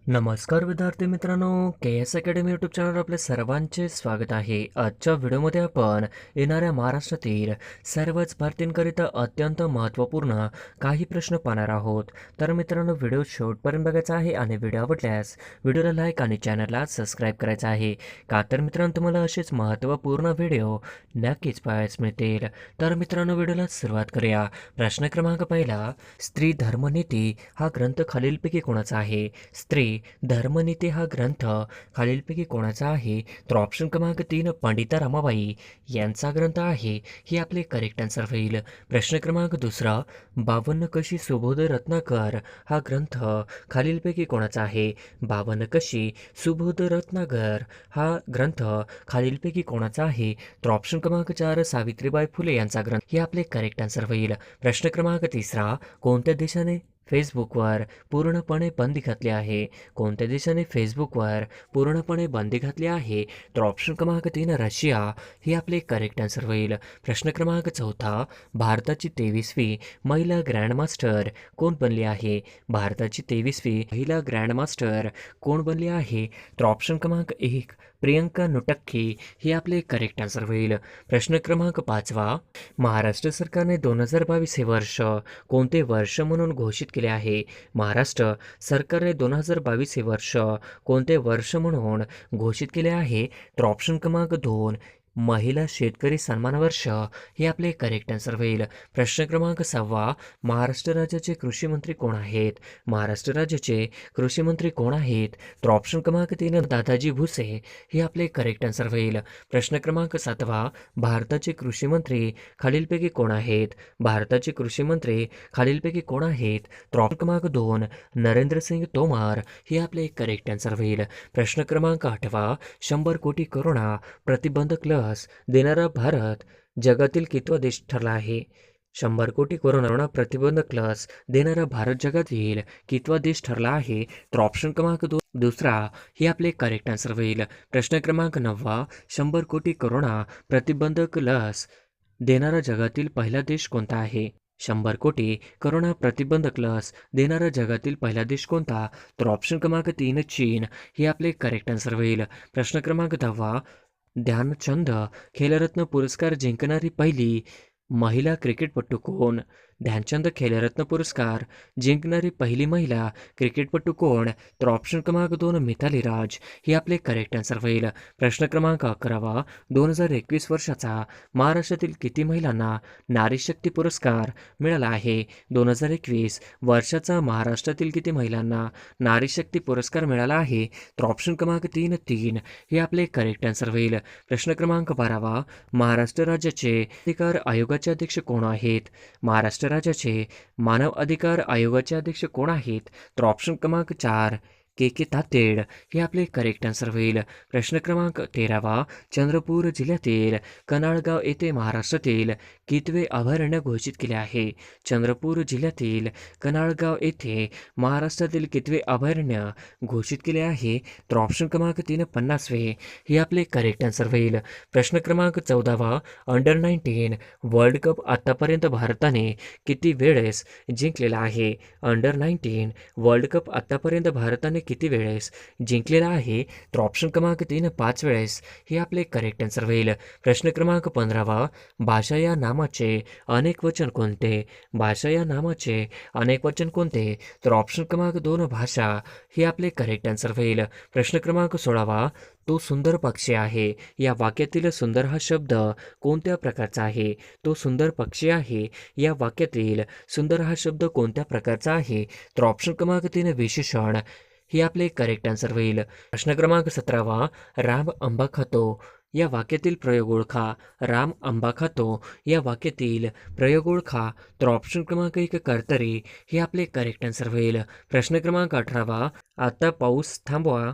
नमस्कार विद्यार्थी मित्रांनो, के एस अकॅडमी यूट्यूब चॅनलवर आपले सर्वांचे स्वागत आहे. आजच्या व्हिडिओमध्ये आपण येणाऱ्या महाराष्ट्रातील सर्वच भरतींकरिता अत्यंत महत्त्वपूर्ण काही प्रश्न पाहणार आहोत. तर मित्रांनो, व्हिडिओ शेवटपर्यंत बघायचा आहे आणि व्हिडिओ आवडल्यास व्हिडिओला लाईक आणि चॅनलला सबस्क्राईब करायचं आहे. का तर मित्रांनो, तुम्हाला असेच महत्त्वपूर्ण व्हिडिओ नक्कीच पाहायला मिळतील. तर मित्रांनो, व्हिडिओला सुरुवात करूया. प्रश्न क्रमांक पहिला, स्त्री धर्मनीती हा ग्रंथ खालीलपैकी कोणाचा आहे? स्त्री धर्मनीती हा ग्रंथ खालीलपैकी कोणाचा आहे? तर ऑप्शन क्रमांक 3 पंडिता रमाबाई यांचा ग्रंथ आहे. ही आपले करेक्ट आन्सर होईल. प्रश्न क्रमांक दुसरा, 52 कशी सुबोध रत्नाकर हा ग्रंथ खालीलपैकी कोणाचा आहे? 52 कशी सुबोध रत्नाकर हा ग्रंथ खालीलपैकी कोणाचा आहे? तर ऑप्शन क्रमांक 4 सावित्रीबाई फुले यांचा ग्रंथ. हे आपले करेक्ट आन्सर होईल. प्रश्न क्रमांक तिसरा, कोणत्या देशाने फेसबुकवर पूर्णपणे बंदी घातली आहे? कोणत्या देशाने फेसबुकवर पूर्णपणे बंदी घातली आहे? तर ऑप्शन क्रमांक 3 रशिया ही आपले करेक्ट आन्सर होईल. प्रश्न क्रमांक चौथा, भारताची 23वी महिला ग्रँडमास्टर कोण बनली आहे? भारताची 23वी महिला ग्रँडमास्टर कोण बनली आहे? तर ऑप्शन क्रमांक 1 प्रियंका नुटक्की ही आपले करेक्ट आन्सर होईल. प्रश्न क्रमांक 5, महाराष्ट्र सरकारने 2022 हे वर्ष कोणते वर्ष म्हणून घोषित केले आहे? महाराष्ट्र सरकारने 2022 हे वर्ष कोणते वर्ष म्हणून घोषित केले आहे? तर ऑप्शन क्रमांक 2 महिला शेतकरी सन्मान वर्ष हे आपले करेक्ट आन्सर होईल. प्रश्न क्रमांक 6, महाराष्ट्र राज्याचे कृषी मंत्री कोण आहेत? महाराष्ट्र राज्याचे कृषी मंत्री कोण आहेत? तर ऑप्शन क्रमांक 3 दादाजी भुसे हे आपले करेक्ट आन्सर होईल. प्रश्न क्रमांक 7, भारताचे कृषी मंत्री खालीलपैकी कोण आहेत? भारताचे कृषी मंत्री खालीलपैकी कोण आहेत? तर ऑप्शन क्रमांक 2 नरेंद्र सिंग तोमर हे आपले करेक्ट आन्सर होईल. प्रश्न क्रमांक 8, 100 कोटी करोना प्रतिबंधक लस देणारा भारत जगातील कितवा देश ठरला आहे? 100 कोटी कोरोना प्रतिबंधक लस देणारा भारत जगातील कितवा देश ठरला आहे? तर ऑप्शन क्रमांक 2 दुसरा हे आपले करेक्ट आन्सर होईल. प्रश्न क्रमांक 9, 100 कोटी कोरोना प्रतिबंधक लस देणारा जगातील पहिला देश कोणता आहे? 100 कोटी करोना प्रतिबंधक लस देणारा जगातील पहिला देश कोणता? तर ऑप्शन क्रमांक 3 चीन हे आपले करेक्ट आन्सर होईल. प्रश्न क्रमांक 10, ध्यानचंद खेलरत्न पुरस्कार जिंकणारी पहिली महिला क्रिकेटपटू कोण? ध्यानचंद खेलरत्न पुरस्कार जिंकणारी पहिली महिला क्रिकेटपटू कोण? तर ऑप्शन क्रमांक 2 मिताली राज हे आपले करेक्ट आन्सर होईल. प्रश्न क्रमांक 11, 2021 वर्षाचा महाराष्ट्रातील किती महिलांना नारी शक्ती पुरस्कार मिळाला आहे? 2021 वर्षाचा महाराष्ट्रातील किती महिलांना नारी शक्ती पुरस्कार मिळाला आहे? तर ऑप्शन क्रमांक 3 हे आपले करेक्ट आन्सर होईल. प्रश्न क्रमांक 12, महाराष्ट्र राज्याचे अधिकार आयोगाचे अध्यक्ष कोण आहेत? महाराष्ट्र राज्याचे मानव अधिकार आयोगाचे अध्यक्ष कोण आहेत? तर ऑप्शन क्रमांक 4 के तातेड हे आपले करेक्ट आन्सर होईल. प्रश्न क्रमांक 13, चंद्रपूर जिल्ह्यातील कनाळगाव येथे महाराष्ट्रातील कितवे अभयारण्य घोषित केले आहे? चंद्रपूर जिल्ह्यातील कनाळगाव येथे महाराष्ट्रातील कितवे अभयारण्य घोषित केले आहे? तर ऑप्शन क्रमांक 3 50वे हे आपले करेक्ट आन्सर होईल. प्रश्न क्रमांक 14, अंडर 19 वर्ल्ड कप आतापर्यंत भारताने किती वेळेस जिंकलेला आहे? अंडर 19 वर्ल्ड कप आतापर्यंत भारताने किती वेळेस जिंकलेला आहे? तर ऑप्शन क्रमांक 3 5 वेळेस हे आपले करेक्ट आन्सर होईल. प्रश्न क्रमांक 15, भाषा या नामाचे अनेक वचन कोणते? भाषा या नामाचे अनेक वचन कोणते? तर ऑप्शन क्रमांक 2 भाषा हे आपले करेक्ट आन्सर होईल. प्रश्न क्रमांक 16, तो सुंदर पक्षी आहे या वाक्यातील सुंदर हा शब्द कोणत्या प्रकारचा आहे? तो सुंदर पक्षी आहे या वाक्यातील सुंदर हा शब्द कोणत्या प्रकारचा आहे? तर ऑप्शन क्रमांक 3 विशेषण हे आपले करेक्ट आन्सर होईल. प्रश्न क्रमांक 17, राम आंबा खातो या वाक्यातील प्रयोग ओळखा. राम आंबा खातो या वाक्यातील प्रयोग ओळखा. तर ऑप्शन क्रमांक 1 कर्तरी हे आपले करेक्ट आन्सर होईल. प्रश्न क्रमांक 18, आता पाऊस थांबवा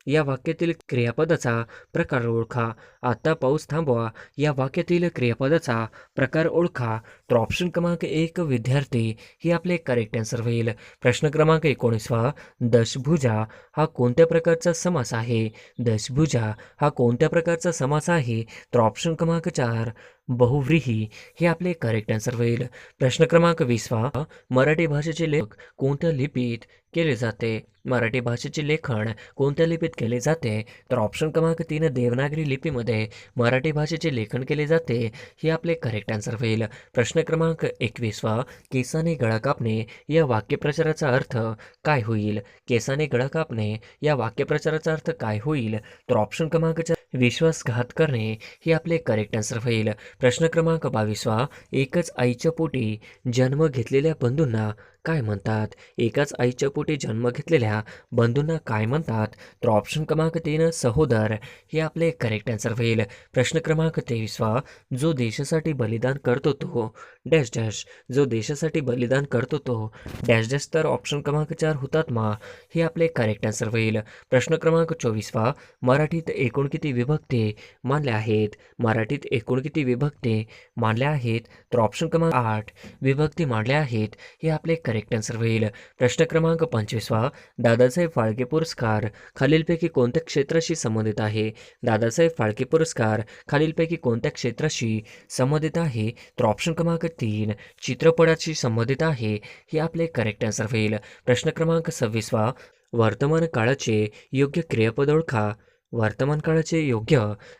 या वाक्यातील क्रियापदाचा प्रकार ओळखा. आता पाऊस थांबवा या वाक्यातील क्रियापदाचा प्रकार ओळखा. तर ऑप्शन क्रमांक 1 विद्यार्थी हे आपले करेक्ट आन्सर होईल. प्रश्न क्रमांक 19, दशभुजा हा कोणत्या प्रकारचा समास आहे? दशभुजा हा कोणत्या प्रकारचा समास आहे? तर ऑप्शन क्रमांक 4 बहुव्रीही हे आपले करेक्ट आन्सर होईल. प्रश्न क्रमांक 20वा, मराठी भाषेचे लेखन कोणत्या लिपीत केले जाते? मराठी भाषेचे लेखन कोणत्या लिपीत केले जाते? तर ऑप्शन क्रमांक 3 देवनागरी लिपीमध्ये मराठी भाषेचे लेखन केले जाते. हे आपले करेक्ट आन्सर होईल. प्रश्न क्रमांक 21वा, केसाने गळा कापणे या वाक्यप्रचाराचा अर्थ काय होईल? केसाने गळा कापणे या वाक्यप्रचाराचा अर्थ काय होईल? तर ऑप्शन क्रमांक 4 विश्वासघात करणे हे आपले करेक्ट आन्सर होईल. प्रश्न क्रमांक 22वा, एकच आईच्या पोटी जन्म घेतलेल्या बंधूंना काय म्हणतात? एकाच आईच्या पोटी जन्म घेतलेल्या बंधूंना काय म्हणतात? तर ऑप्शन क्रमांक 3 सहोदर हे आपले करेक्ट आन्सर होईल. प्रश्न क्रमांक 23वा, जो देशासाठी बलिदान करतो तो डॅश डॅश. जो देशासाठी बलिदान करतो तो डॅश डॅश. तर ऑप्शन क्रमांक 4 हुतात्मा हे आपले करेक्ट आन्सर होईल. प्रश्न क्रमांक 24वा, मराठीत एकूण किती विभक्ती मानल्या आहेत? मराठीत एकूण किती विभक्ती मानल्या आहेत? तर ऑप्शन क्रमांक 8 विभक्ती मानल्या आहेत. हे आपले करेक्ट आन्सर होईल. प्रश्न क्रमांक 25वा, दादासाहेब फाळके पुरस्कार खालीलपैकी कोणत्या क्षेत्राशी संबंधित आहे? दादासाहेब फाळके पुरस्कार खालीलपैकी कोणत्या क्षेत्राशी संबंधित आहे? तर ऑप्शन क्रमांक 3 चित्रपटाशी संबंधित आहे. हे आपले करेक्ट आन्सर होईल. प्रश्न क्रमांक 26वा, वर्तमान काळाचे योग्य क्रियापद ओळखा. वर्तमान काळाचे योग्य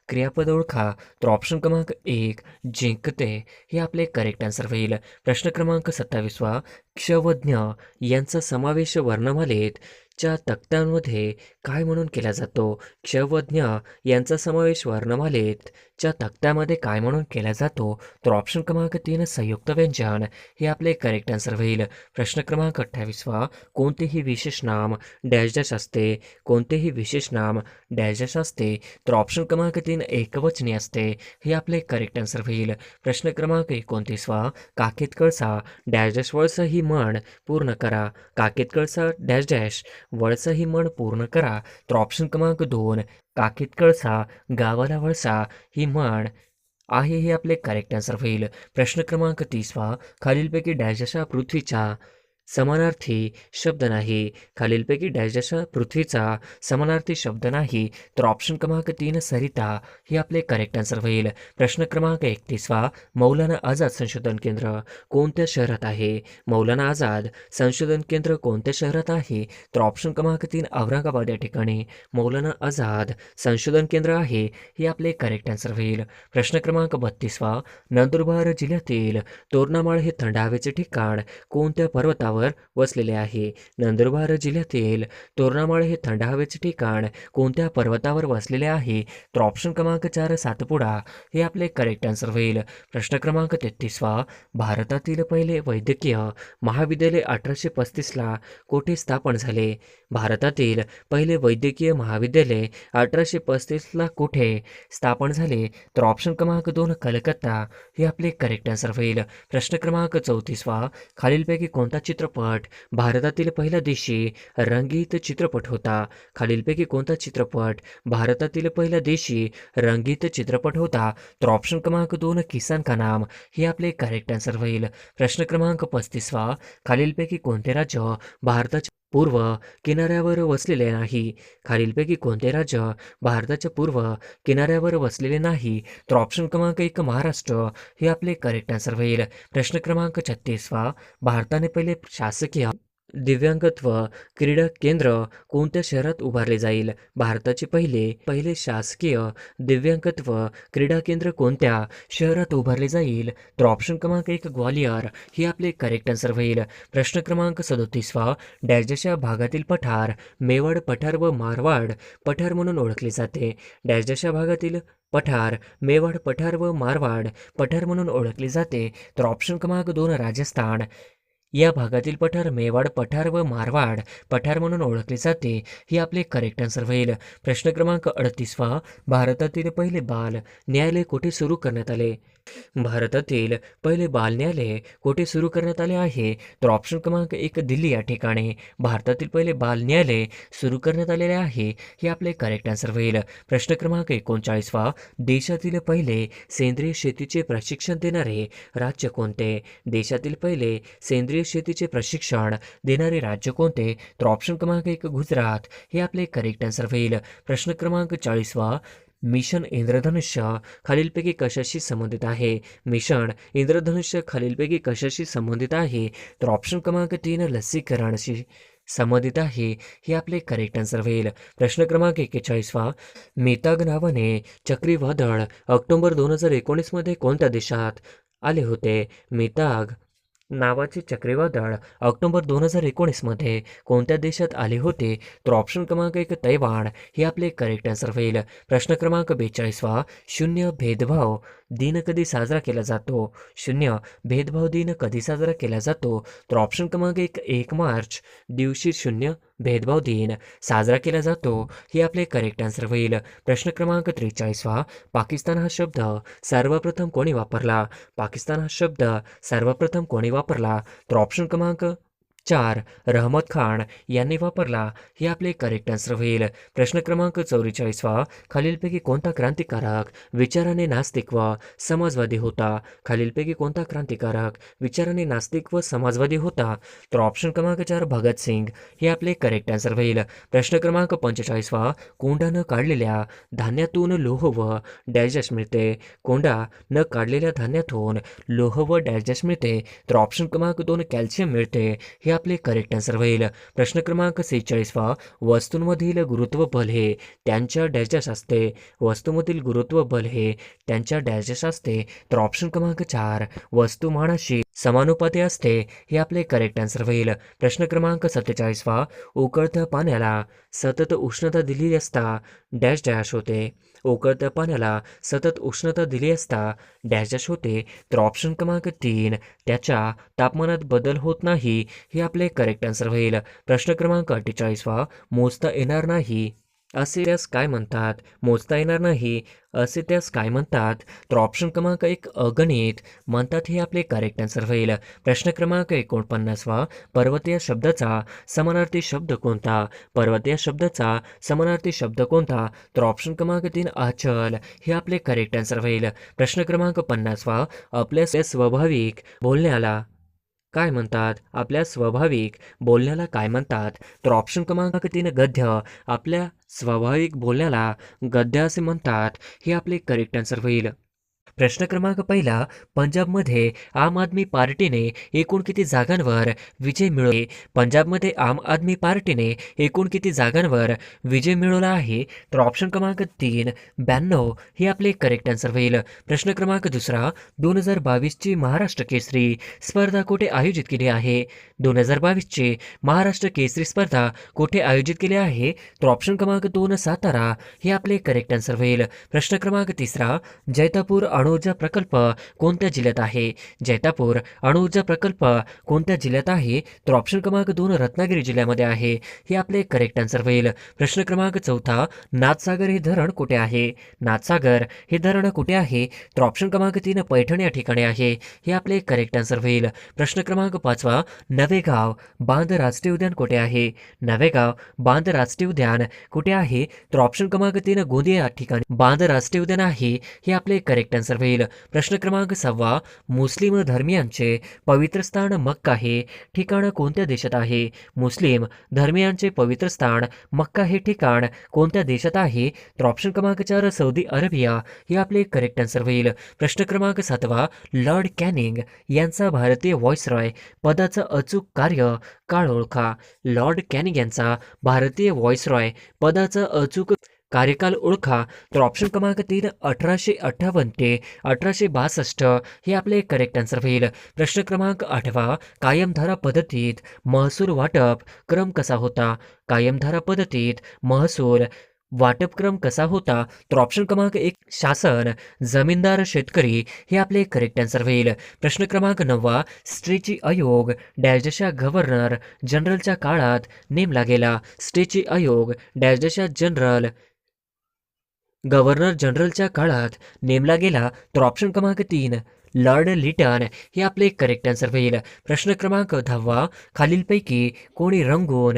क्रियापद ओळखा. तर ऑप्शन क्रमांक 1 जिंकते हे आपले करेक्ट आन्सर होईल. प्रश्न क्रमांक 27वा, क्ष व ज्ञ यांचा समावेश वर्णमालेत च्या तक्त्यांमध्ये काय म्हणून केला जातो? क्ष व ज्ञ यांचा समावेश वर्णमालेत च्या तक्त्यामध्ये काय म्हणून केला जातो? तर ऑप्शन क्रमांक 3 संयुक्त व्यंजन हे आपले करेक्ट आन्सर होईल. प्रश्न क्रमांक 28वा, कोणतेही विशेष नाम डॅश डॅश असते? कोणतेही विशेष नाम डॅश डॅश असते? तर ऑप्शन क्रमांक 3 एकवचनी असते. हे आपले करेक्ट आन्सर होईल. प्रश्न क्रमांक 29वा, काखेत कळसा डॅश डॅश वळसा ही म्हण पूर्ण करा. काखेत कळसा डॅश डॅश वळसा ही म्हण पूर्ण करा. तर ऑप्शन क्रमांक 2 काखेत कळसा गावाला वळसा ही म्हण आहे. हे आपले करेक्ट आन्सर होईल. प्रश्न क्रमांक 30वा, खालीलपैकी डॅश डॅश हा पृथ्वीचा समानार्थी शब्द नाही. खालीलपैकी डॅश डॅश हा पृथ्वीचा समानार्थी शब्द नाही. तर ऑप्शन क्रमांक 3 सरिता हे आपले करेक्ट आन्सर होईल. प्रश्न क्रमांक 31वा, मौलाना आझाद संशोधन केंद्र कोणत्या शहरात आहे? मौलाना आझाद संशोधन केंद्र कोणत्या शहरात आहे? तर ऑप्शन क्रमांक 3 औरंगाबाद या ठिकाणी मौलाना आझाद संशोधन केंद्र आहे. हे आपले करेक्ट आन्सर होईल. प्रश्न क्रमांक 32वा, नंदुरबार जिल्ह्यातील तोरणामाळ हे थंड हवेचे ठिकाण कोणत्या पर्वतावर वसलेले आहे? नंदुरबार जिल्ह्यातील तोरणामाळ हे थंड हवेचे ठिकाण कोणत्या पर्वतावर वसलेले आहे? तर ऑप्शन क्रमांक 4 सातपुडा हे आपले करेक्ट आन्सर होईल. प्रश्न क्रमांक 33वा, भारतातील पहिले वैद्यकीय महाविद्यालय 1835ला कोठे स्थापन झाले? भारतातील पहिले वैद्यकीय महाविद्यालय 1835ला कोठे स्थापन झाले? तर ऑप्शन क्रमांक 2 कलकत्ता हे आपले करेक्ट आन्सर होईल. प्रश्न क्रमांक 34वा, खालीलपैकी कोणता चित्रपट भारतातील पहिला देशी रंगीत चित्रपट होता? खालीलपैकी कोणता चित्रपट भारतातील पहिला देशी रंगीत चित्रपट होता? तर ऑप्शन क्रमांक 2 किसान का नाम हे आपले करेक्ट आन्सर होईल. प्रश्न क्रमांक 35वा, खालीलपैकी कोणते राज्य भारताच्या पूर्व किनाऱ्यावर वसलेले नाही? खालीलपैकी कोणते राज्य भारताच्या पूर्व किनाऱ्यावर वसलेले नाही? तर ऑप्शन क्रमांक 1 महाराष्ट्र हे आपले करेक्ट आन्सर होईल. प्रश्न क्रमांक 36वा, भारताने पहिले शासकीय दिव्यांगत्व क्रीडा केंद्र कोणत्या शहरात उभारले जाईल? भारताचे पहिले शासकीय दिव्यांगत्व क्रीडा केंद्र कोणत्या शहरात उभारले जाईल? तर ऑप्शन क्रमांक 1 ग्वालियर हे आपले करेक्ट आन्सर होईल. प्रश्न क्रमांक 37वा, डॅश डॅश या भागातील पठार मेवाड पठार व मारवाड पठार म्हणून ओळखले जाते. डॅश डॅश या भागातील पठार मेवाड पठार व मारवाड पठार म्हणून ओळखले जाते. तर ऑप्शन क्रमांक 2 राजस्थान या भागातील पठार मेवाड पठार व मारवाड पठार म्हणून ओळखले जाते. हे आपले करेक्ट आन्सर होईल. प्रश्न क्रमांक 38वा, भारतातील पहिले बाल न्यायालय कोठे सुरू करण्यात आले? भारतातील पहिले बाल न्यायालय कोठे सुरू करण्यात आले आहे? तर ऑप्शन क्रमांक 1 दिल्ली या ठिकाणी भारतातील पहिले बाल न्यायालय सुरू करण्यात आलेले आहे. हे आपले करेक्ट आन्सर होईल. प्रश्न क्रमांक 39वा, देशातील पहिले सेंद्रिय शेतीचे प्रशिक्षण देणारे राज्य कोणते? देशातील पहिले सेंद्रिय शेतीचे प्रशिक्षण देणारे राज्य कोणते? तर ऑप्शन क्रमांक 1 गुजरात हे आपले करेक्ट आन्सर होईल. प्रश्न क्रमांक 40वा, मिशन इंद्रधनुष्य खालीलपैकी कशाशी संबंधित आहे? मिशन इंद्रधनुष्य खालीलपैकी कशाशी संबंधित आहे? तर ऑप्शन क्रमांक 3 लसीकरणाशी संबंधित आहे. हे आपले करेक्ट आन्सर होईल. प्रश्न क्रमांक 41 मेताग नावाने चक्रीवादळ ऑक्टोबर 2019 मध्ये कोणत्या देशात आले होते? मेताग नावाचे चक्रीवादळ ऑक्टोबर 2019 मध्ये कोणत्या देशात आले होते? तर ऑप्शन क्रमांक 1 तैवान हे आपले करेक्ट आन्सर होईल. प्रश्न क्रमांक 42 शून्य भेदभाव दिन कधी साजरा केला जातो? शून्य भेदभाव दिन कधी साजरा केला जातो? तर ऑप्शन क्रमांक 1 मार्च दिवशी शून्य भेदभाव दिन साजरा केला जातो. हे आपले करेक्ट आन्सर होईल. प्रश्न क्रमांक 43 पाकिस्तान हा शब्द सर्वप्रथम कोणी वापरला? पाकिस्तान हा शब्द सर्वप्रथम कोणी वापरला? तर ऑप्शन क्रमांक 4 रहमत खान यांनी वापरला. हे आपले करेक्ट आन्सर होईल. प्रश्न क्रमांक 44 खालीलपैकी कोणता क्रांतिकारक विचाराने नास्तिक व समाजवादी होता? खालीलपैकी कोणता क्रांतिकारक विचाराने नास्तिक व समाजवादी होता? तर ऑप्शन क्रमांक 4 भगतसिंग हे आपले करेक्ट आन्सर होईल. प्रश्न क्रमांक 45 कोंडा न काढलेल्या धान्यातून लोह व डॅश मिळते? कोंडा न काढलेल्या धान्यातून लोह व डॅश मिळते? तर ऑप्शन क्रमांक 2 कॅल्शियम मिळते. हे आपले करेक्ट आन्सर होईल. प्रश्न क्रमांक 46 वस्तूंमधील गुरुत्व बल हे त्यांच्या डॅश असते? वस्तूमधील गुरुत्व बल हे त्यांच्या डॅश असते? तर ऑप्शन क्रमांक 4 वस्तुमानाशी समानुपाती असते. हे आपले करेक्ट आन्सर होईल. प्रश्न क्रमांक 47 उकळत्या पाण्याला सतत उष्णता दिली असता डॅश डॅश होते? उकळत्या पाण्याला सतत उष्णता दिली असता डॅश डॅश होते? तर ऑप्शन क्रमांक 3 त्याच्या तापमानात बदल होत नाही. हे आपले करेक्ट आन्सर होईल. प्रश्न क्रमांक 48 मोजता येणार नाही असे त्यास काय म्हणतात? मोजता येणार नाही असे त्यास काय म्हणतात? तर ऑप्शन क्रमांक 1 अगणित म्हणतात. हे आपले करेक्ट आन्सर होईल. प्रश्न क्रमांक 49 पर्वतीय शब्दाचा समानार्थी शब्द कोणता? पर्वतीय शब्दाचा समानार्थी शब्द कोणता? तर ऑप्शन क्रमांक 3 अचल हे आपले करेक्ट आन्सर होईल. प्रश्न क्रमांक 50 आपल्या स्वाभाविक बोलण्याला काय म्हणतात? आपल्या स्वाभाविक बोलण्याला काय म्हणतात? तर ऑप्शन क्रमांक 3 गद्य. आपल्या स्वाभाविक बोलण्याला गद्य असे म्हणतात. हे आपले करेक्ट आन्सर होईल. प्रश्न क्रमांक 1 पंजाबमध्ये आम आदमी पार्टीने एकूण किती जागांवर विजय मिळवले? पंजाबमध्ये आम आदमी पार्टीने एकूण किती जागांवर विजय मिळवला आहे? तर ऑप्शन क्रमांक 3 92 हे आपले करेक्ट आन्सर होईल. प्रश्न क्रमांक 2 2022 ची महाराष्ट्र केसरी स्पर्धा कुठे आयोजित केली आहे? 2022 ची महाराष्ट्र केसरी स्पर्धा कुठे आयोजित केली आहे? तर ऑप्शन क्रमांक 2 सातारा हे आपले करेक्ट आन्सर होईल. प्रश्न क्रमांक 3 जैतापूर अणुऊर्जा प्रकल्प कोणत्या जिल्ह्यात आहे? जैतापूर अणुऊर्जा प्रकल्प कोणत्या जिल्ह्यात आहे? तर ऑप्शन क्रमांक 2 रत्नागिरी जिल्ह्यामध्ये आहे. हे आपले करेक्ट आन्सर होईल. प्रश्न क्रमांक 4 नाथसागर हे धरण कुठे आहे? नाथसागर हे धरण कुठे आहे? तर ऑप्शन क्रमांक 3 पैठण या ठिकाणी आहे. हे आपले करेक्ट आन्सर होईल. प्रश्न क्रमांक 5 नवेगाव बांध राष्ट्रीय उद्यान कुठे आहे? नवेगाव बांध राष्ट्रीय उद्यान कुठे आहे? तर ऑप्शन क्रमांक 3 गोंदिया या ठिकाणी बांध राष्ट्रीय उद्यान आहे. हे आपले करेक्ट आन्सर होईल. प्रश्न क्रमांक 6 मुस्लिम धर्मियांचे पवित्र स्थान मक्का हे ठिकाण कोणत्या देशात आहे? मुस्लिम धर्मियांचे पवित्र स्थान मक्का हे ठिकाण कोणत्या देशात आहे? तर ऑप्शन क्रमांक 4 सौदी अरेबिया हे आपले करेक्ट आन्सर होईल. प्रश्न क्रमांक 7 लॉर्ड कॅनिंग यांचा भारतीय व्हॉइसरॉय पदाचा अचूक कार्य काळ ओळखा. लॉर्ड कॅनिंग यांचा भारतीय व्हॉइसरॉय पदाचा अचूक कार्यकाल ओळखा. तर ऑप्शन क्रमांक 3 1858 ते 1862 हे आपले करेक्ट आन्सर होईल. प्रश्न क्रमांक 8 कायमधारा पद्धतीत महसूल वाटप क्रम कसा होता? कायमधारा पद्धतीत महसूल वाटप क्रम कसा होता? तर ऑप्शन क्रमांक 1 शासन जमीनदार शेतकरी हे आपले करेक्ट आन्सर होईल. प्रश्न क्रमांक 9 स्ट्रेची आयोग डॅशच्या गव्हर्नर जनरलच्या काळात नेमला गेला. स्ट्रेची आयोग डॅशच्या गव्हर्नर जनरलच्या काळात नेमला गेला. तर ऑप्शन क्रमांक 3 लॉर्ड लिटन हे आपले करेक्ट आन्सर होईल. प्रश्न क्रमांक 10 खालीलपैकी कोणी रंगून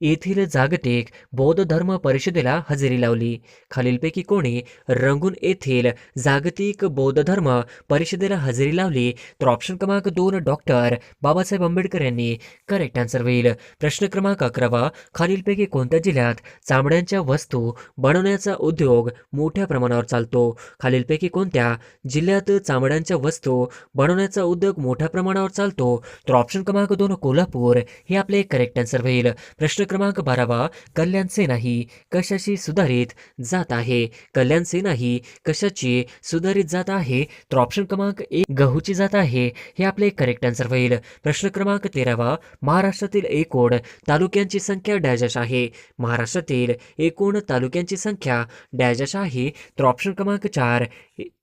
येथील जागतिक बौद्ध धर्म परिषदेला हजेरी लावली. खालीलपैकी कोणी रंगून येथील जागतिक बौद्ध धर्म परिषदेला हजेरी लावली? तर ऑप्शन क्रमांक 2 डॉक्टर बाबासाहेब आंबेडकर यांनी करेक्ट आन्सर होईल. प्रश्न क्रमांक 11 खालीलपैकी कोणत्या जिल्ह्यात चामड्यांच्या वस्तू बनवण्याचा उद्योग मोठ्या प्रमाणावर चालतो? खालीलपैकी कोणत्या जिल्ह्यात चामड्यांच्या वस्तू बनवण्याचा उद्योग मोठ्या प्रमाणावर चालतो? तर ऑप्शन क्रमांक 2 कोल्हापूर हे आपले करेक्ट आन्सर होईल. प्रश्न क्रमांक 12 कल्याण सेना ही कशाची सुधारित जात आहे? कल्याण सेना ही कशाची सुधारित जात आहे? तर ऑप्शन क्रमांक 1 गहूची जात आहे हे आपले करेक्ट आन्सर होईल. प्रश्न क्रमांक 13 महाराष्ट्रातील एकूण तालुक्यांची संख्या डॅश आहे? महाराष्ट्रातील एकूण तालुक्यांची संख्या डॅश आहे? तर ऑप्शन क्रमांक 4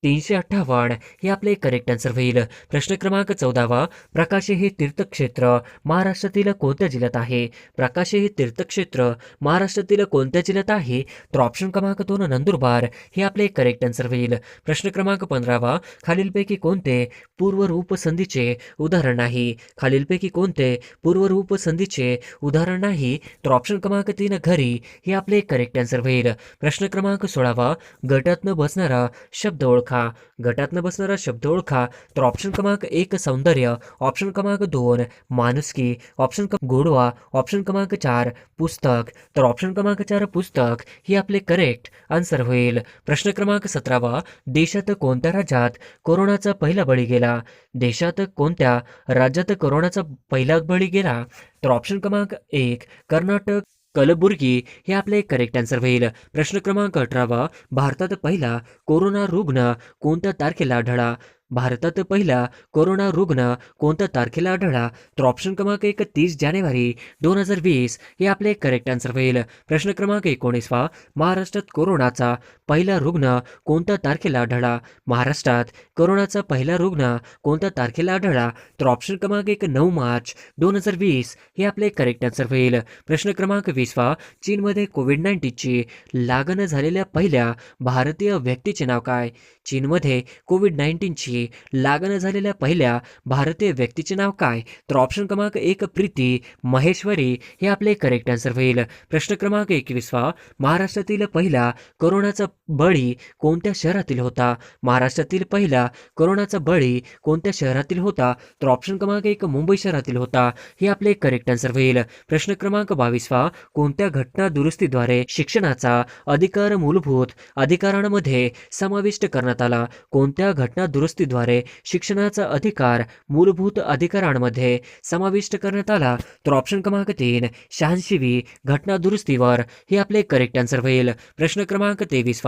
358 हे आपले करेक्ट आन्सर होईल. प्रश्न क्रमांक 14 प्रकाशे हे तीर्थक्षेत्र महाराष्ट्रातील कोणत्या जिल्ह्यात आहे? प्रकाशे हे तीर्थक्षेत्र महाराष्ट्रातील कोणत्या जिल्ह्यात आहे? तर ऑप्शन क्रमांक 2 नंदुरबार हे आपले करेक्ट आन्सर होईल. प्रश्न क्रमांक 15 खालीलपैकी कोणते पूर्वरूप संधीचे उदाहरण नाही? खालीलपैकी कोणते पूर्वरूप संधीचे उदाहरण नाही? तर ऑप्शन क्रमांक 3 घरी हे आपले करेक्ट आन्सर होईल. प्रश्न क्रमांक 16 गटातनं बसणारा शब्द ओळखा. गटातनं बसणारा शब्द ओळखा. तर ऑप्शन क्रमांक 1 सौंदर्य, ऑप्शन क्रमांक 2 माणुसकी, ऑप्शन गोडवा, ऑप्शन क्रमांक 4 पुस्तक. तर ऑप्शन क्रमांक 4 पुस्तक हे आपले करेक्ट आन्सर होईल. प्रश्न क्रमांक 17 देशात कोणत्या राज्यात कोरोनाचा पहिला बळी गेला? देशात कोणत्या राज्यात कोरोनाचा पहिला बळी गेला? तर ऑप्शन क्रमांक 1 कर्नाटक, कलबुर्गी हे आपले करेक्ट आन्सर होईल. प्रश्न क्रमांक 18 भारतात पहिला कोरोना रुग्ण कोणत्या तारखेला आढळला? भारतात पहिला कोरोना रुग्ण कोणत्या तारखेला आढळला? तर ऑप्शन क्रमांक 1 30 जानेवारी 2020 हे आपले करेक्ट आन्सर होईल. प्रश्न क्रमांक 19 महाराष्ट्रात कोरोनाचा पहिला रुग्ण कोणत्या तारखेला आढळला? महाराष्ट्रात कोरोनाचा पहिला रुग्ण कोणत्या तारखेला आढळला? तर ऑप्शन क्रमांक 1 9 मार्च 2020 हे आपले करेक्ट आन्सर होईल. प्रश्न क्रमांक 20 चीनमध्ये कोविड-19ची लागण झालेल्या पहिल्या भारतीय व्यक्तीचे नाव काय? चीनमध्ये कोविड-19ची लागण झालेल्या पहिल्या भारतीय व्यक्तीचे नाव काय? तर ऑप्शन क्रमांक 1 प्रीती महेश्वरी हे आपले करेक्ट आन्सर होईल. प्रश्न क्रमांक 21 महाराष्ट्रातील पहिला कोरोनाचा बळी कोणत्या शहरातील होता? महाराष्ट्रातील पहिला कोरोनाचा बळी कोणत्या शहरातील होता? तर ऑप्शन क्रमांक 1 मुंबई शहरातील होता हे आपले करेक्ट आन्सर होईल. प्रश्न क्रमांक 22 कोणत्या घटना दुरुस्तीद्वारे शिक्षणाचा अधिकार मूलभूत अधिकारांमध्ये समाविष्ट करण्यात आला? कोणत्या घटना दुरुस्तीद्वारे शिक्षणाचा अधिकार मूलभूत अधिकारांमध्ये समाविष्ट करण्यात आला? तर ऑप्शन क्रमांक 3 86वी घटना दुरुस्तीवर हे आपले करेक्ट आन्सर होईल. प्रश्न क्रमांक 23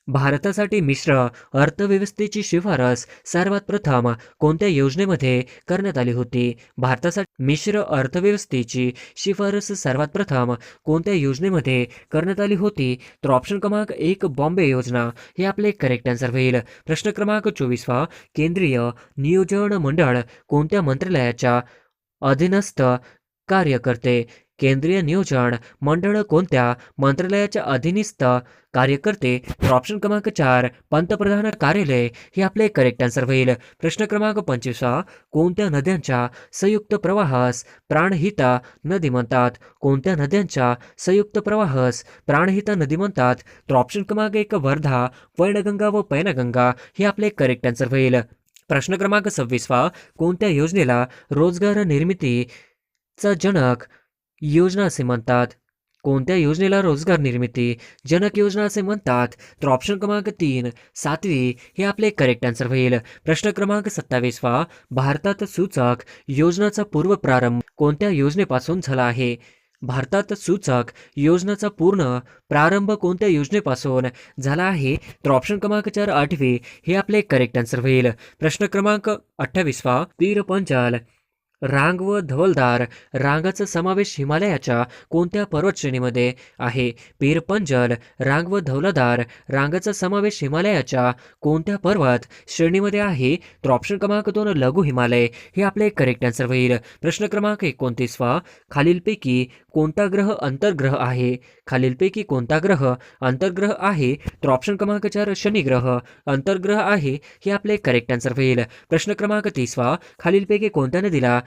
भारतासाठी मिश्र अर्थव्यवस्थेची शिफारस सर्वात प्रथम कोणत्या योजनेमध्ये करण्यात आली होती? भारतासाठी मिश्र अर्थव्यवस्थेची शिफारस सर्वात प्रथम कोणत्या योजनेमध्ये करण्यात आली होती? तर ऑप्शन क्रमांक 1 बॉम्बे योजना हे आपले करेक्ट आन्सर होईल. प्रश्न क्रमांक 24 केंद्रीय नियोजन मंडळ कोणत्या मंत्रालयाच्या अधीनस्थ कार्य करते? केंद्रीय नियोजन मंडळ कोणत्या मंत्रालयाच्या अधीनस्थ कार्य करते? तर ऑप्शन क्रमांक 4 पंतप्रधान कार्यालय हे आपले करेक्ट आन्सर होईल. प्रश्न क्रमांक 25 कोणत्या नद्यांच्या संयुक्त प्रवाहास प्राणहिता नदी म्हणतात? कोणत्या नद्यांच्या संयुक्त प्रवाहास प्राणहिता नदी म्हणतात? तर ऑप्शन क्रमांक 1 वर्धा, वैनगंगा व पैनगंगा हे आपले करेक्ट आन्सर होईल. प्रश्न क्रमांक 26 कोणत्या योजनेला रोजगार निर्मितीचा जनक योजना असे म्हणतात? कोणत्या योजनेला रोजगार निर्मिती जनक योजना असे म्हणतात? तर ऑप्शन क्रमांक 3 7वी हे आपले करेक्ट आन्सर होईल. प्रश्न क्रमांक 27 भारतात सूचक योजनाचा पूर्व प्रारंभ कोणत्या योजनेपासून झाला आहे? भारतात सूचक योजनाचा पूर्ण प्रारंभ कोणत्या योजनेपासून झाला आहे? तर ऑप्शन क्रमांक 4 8वी हे आपले करेक्ट आन्सर होईल. प्रश्न क्रमांक 28 पीर पंचाल रांग व धवलदार रांगाचा समावेश हिमालयाच्या कोणत्या पर्वत श्रेणीमध्ये आहे? पीर पंजल रांग व धवलदार रांगाचा समावेश हिमालयाच्या कोणत्या पर्वत श्रेणीमध्ये आहे? तर ऑप्शन क्रमांक 2 लघु हिमालय हे आपले करेक्ट आन्सर होईल. प्रश्न क्रमांक 29 खालीलपैकी कोणता ग्रह अंतर्ग्रह आहे? खालीलपैकी कोणता ग्रह अंतर्ग्रह आहे? तर ऑप्शन क्रमांक 4 शनी ग्रह अंतर्ग्रह आहे हे आपले करेक्ट आन्सर होईल. प्रश्न क्रमांक 30 खालीलपैकी कोणत्या नदीला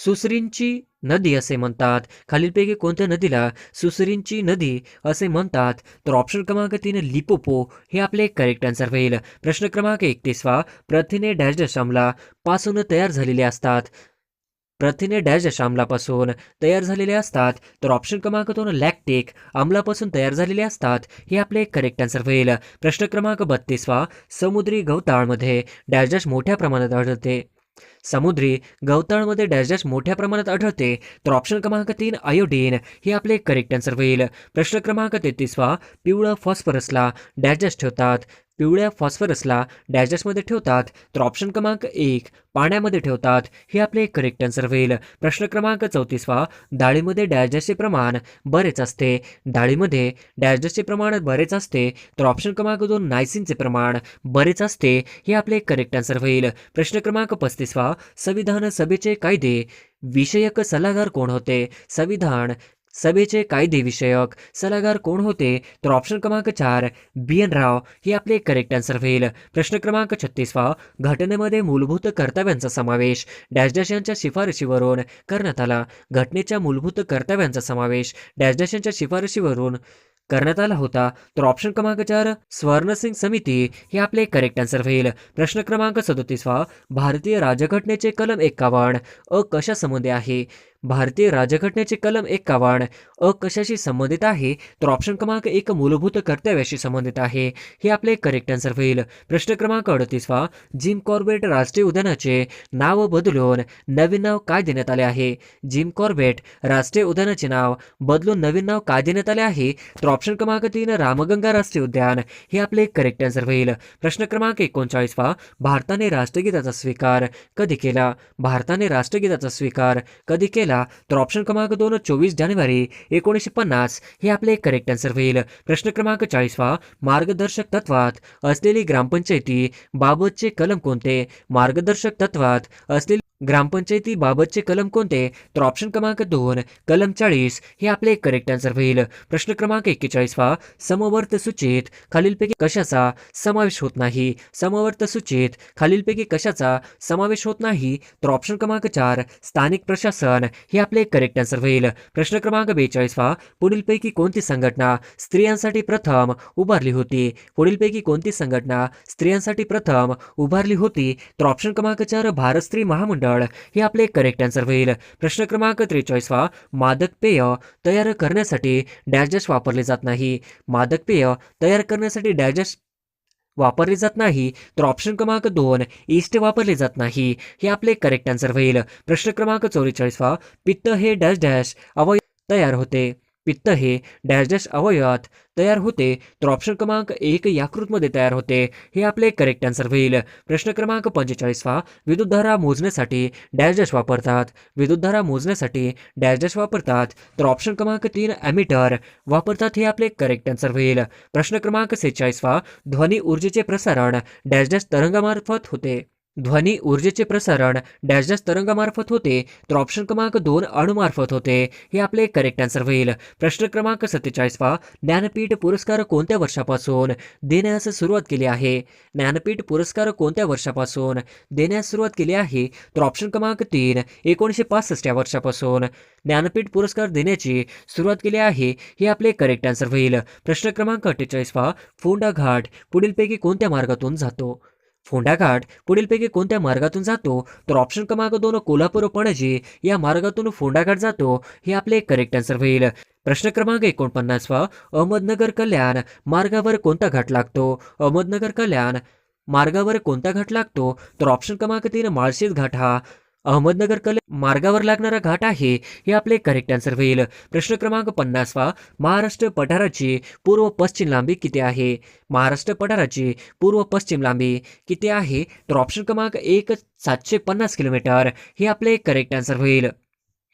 सुसरींची नदी असे म्हणतात. खालीलपैकी कोणत्या नदीला सुसरींची नदी असे म्हणतात? तर ऑप्शन क्रमांक 3 लिपोपो हे आपले करेक्ट आन्सर होईल. प्रश्न क्रमांक 31 प्रथिने डॅश डॅश आम्लापासून तयार झालेले असतात. प्रथिने डॅश डॅश आम्लापासून तयार झालेले असतात. तर ऑप्शन क्रमांक 2 लॅक्टिक आम्लापासून तयार झालेले असतात. हे आपले करेक्ट आन्सर होईल. प्रश्न क्रमांक 32 समुद्री गवताळमध्ये डॅश डॅश मोठ्या प्रमाणात आढळते. समुद्री गवताळमध्ये डॅश डॅश मोठ्या प्रमाणात आढळते. तर ऑप्शन क्रमांक 3 आयोडीन हे आपले करेक्ट आन्सर होईल. प्रश्न क्रमांक 33 पिवळं फॉस्फरसला डॅश डॅश ठेवतात. पिवळ्या फॉस्फरसला डॅश डॅशमध्ये ठेवतात. तर ऑप्शन क्रमांक 1 पाण्यामध्ये ठेवतात. हे आपले करेक्ट आन्सर होईल. प्रश्न क्रमांक 34 डाळीमध्ये डॅश डॅशचे प्रमाण बरेच असते. डाळीमध्ये डॅश डॅशचे प्रमाण बरेच असते. तर ऑप्शन क्रमांक 2 नायसिनचे प्रमाण बरेच असते. हे आपले करेक्ट आन्सर होईल. प्रश्न क्रमांक 35 संविधान सभेचे कायदे विषयक सल्लागार कोण होते? संविधान सभेचे कायदे विषयक सल्लागार कोण होते? तर ऑप्शन क्रमांक 4 BN राव हे आपले करेक्ट आन्सर होईल. प्रश्न क्रमांक 36 घटनेमध्ये मूलभूत कर्तव्यांचा समावेश डॅश डॅश यांच्या शिफारशीवरून करण्यात आला. घटनेच्या मूलभूत कर्तव्यांचा समावेश डॅश डॅश यांच्या शिफारशीवरून करण्यात आला होता. तर ऑप्शन क्रमांक 4 स्वर्णसिंग समिती हे आपले करेक्ट आन्सर होईल. प्रश्न क्रमांक 37 भारतीय राज्यघटनेचे कलम 51 कशा संबंधी आहे? भारतीय राज्यघटनेचे कलम 51 कशाशी संबंधित आहे? तर ऑप्शन क्रमांक 1 मूलभूत कर्तव्याशी संबंधित आहे. हे आपले करेक्ट आन्सर होईल. प्रश्न क्रमांक 38 जिम कॉर्बेट राष्ट्रीय उद्यानाचे नाव बदलून नवीन नाव काय देण्यात आले आहे? जिम कॉर्बेट राष्ट्रीय उद्यानाचे नाव बदलून नवीन नाव काय देण्यात आले आहे? तर ऑप्शन क्रमांक 3 रामगंगा राष्ट्रीय उद्यान हे आपले करेक्ट आन्सर होईल. प्रश्न क्रमांक 39 भारताने राष्ट्रगीताचा स्वीकार कधी केला? भारताने राष्ट्रगीताचा स्वीकार कधी केला? तर ऑप्शन क्रमांक 2 24 जानेवारी 1950 हे आपले करेक्ट आन्सर होईल. प्रश्न क्रमांक 40 मार्गदर्शक तत्वात असलेली ग्रामपंचायती बाबतचे कलम कोणते? मार्गदर्शक तत्वात असलेली ग्रामपंचायती बाबतचे कलम कोणते? तर ऑप्शन क्रमांक 2 कलम 40 हे आपले करेक्ट आन्सर होईल. प्रश्न क्रमांक 41 समवर्त सूचीत खालीलपैकी कशाचा समावेश होत नाही? समवर्त सूचीत खालीलपैकी कशाचा समावेश होत नाही? तर ऑप्शन क्रमांक 4 स्थानिक प्रशासन हे आपले करेक्ट आन्सर होईल. प्रश्न क्रमांक 42 पुढीलपैकी कोणती संघटना स्त्रियांसाठी प्रथम उभारली होती? पुढीलपैकी कोणती संघटना स्त्रियांसाठी प्रथम उभारली होती? तर ऑप्शन क्रमांक 4 भारत स्त्री महामंडळ हे आपले करेक्ट आन्सर होईल. प्रश्न क्रमांक 43 मादक पेय तयार करण्यासाठी डॅश डॅश वापरले जात नाही. मादक पेय तयार करण्यासाठी डॅश डॅश वापरले जात नाही. तर ऑप्शन क्रमांक 2 ईस्ट वापरले जात नाही. हे आपले करेक्ट आन्सर होईल. प्रश्न क्रमांक 44 पित्त हे डॅश डॅश अवयव तयार होते. पित्त हे डॅश डॅश अवयवात तयार होते. तर ऑप्शन क्रमांक 1 यकृतमध्ये तयार होते. हे आपले करेक्ट आन्सर होईल. प्रश्न क्रमांक 45 विद्युतधारा मोजण्यासाठी डॅश डॅश वापरतात. विद्युतधारा मोजण्यासाठी डॅश डॅश वापरतात. तर ऑप्शन क्रमांक 3 ॲमीटर वापरतात. हे आपले करेक्ट आन्सर होईल. प्रश्न क्रमांक 46 ध्वनी ऊर्जेचे प्रसारण डॅश डॅश तरंगामार्फत होते. ध्वनी ऊर्जेचे प्रसारण डॅश डॅश तरंगामार्फत होते. तर ऑप्शन क्रमांक 2 अणुमार्फत होते. हे आपले करेक्ट आन्सर होईल. प्रश्न क्रमांक 47 ज्ञानपीठ पुरस्कार कोणत्या वर्षापासून देण्यास सुरुवात केली आहे? ज्ञानपीठ पुरस्कार कोणत्या वर्षापासून देण्यास सुरुवात केली आहे? तर ऑप्शन क्रमांक 3 1965 या वर्षापासून ज्ञानपीठ पुरस्कार देण्याची सुरुवात केली आहे. हे आपले करेक्ट आन्सर होईल. प्रश्न क्रमांक 48 फोंडा घाट पुढीलपैकी कोणत्या मार्गातून जातो? फोंडा घाट पुढीलपैकी कोणत्या मार्गातून जातो? तर ऑप्शन क्रमांक 2 कोल्हापूर पणजी या मार्गातून फोंडा घाट जातो. हे आपले करेक्ट आन्सर होईल. प्रश्न क्रमांक 49 अहमदनगर कल्याण मार्गावर कोणता घाट लागतो? अहमदनगर कल्याण मार्गावर कोणता घाट लागतो? तर ऑप्शन क्रमांक 3 माळशेज घाट हा अहमदनगर कल्याण मार्गावर लागणारा घाट आहे. हे आपले करेक्ट आन्सर होईल. प्रश्न क्रमांक 50 महाराष्ट्र पठाराची पूर्व पश्चिम लांबी किती आहे? महाराष्ट्र पठाराची पूर्व पश्चिम लांबी किती आहे? तर ऑप्शन क्रमांक 1 750 किलोमीटर हे आपले करेक्ट आन्सर होईल.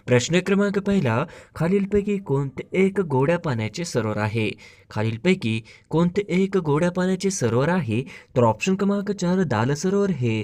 प्रश्न क्रमांक पहिला खालीलपैकी कोणते एक गोड्या पाण्याचे सरोवर आहे? खालीलपैकी कोणते एक गोड्या पाण्याचे सरोवर आहे? तर ऑप्शन क्रमांक 4 दाल सरोवर हे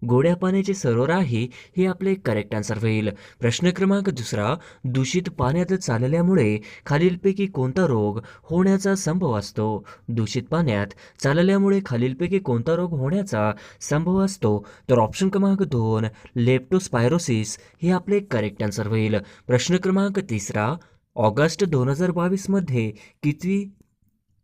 गोड्या पाण्याचे सरोवर आहे हे आपले करेक्ट आन्सर होईल. प्रश्न क्रमांक दुसरा, दूषित पाण्यात चालल्यामुळे खालीलपैकी कोणता रोग होण्याचा संभव असतो? दूषित पाण्यात चालल्यामुळे खालीलपैकी कोणता रोग होण्याचा संभव असतो? तर ऑप्शन क्रमांक 2 लेप्टोस्पायरोसिस हे आपले करेक्ट आन्सर होईल. प्रश्न क्रमांक तिसरा, ऑगस्ट 2022 मध्ये कितवी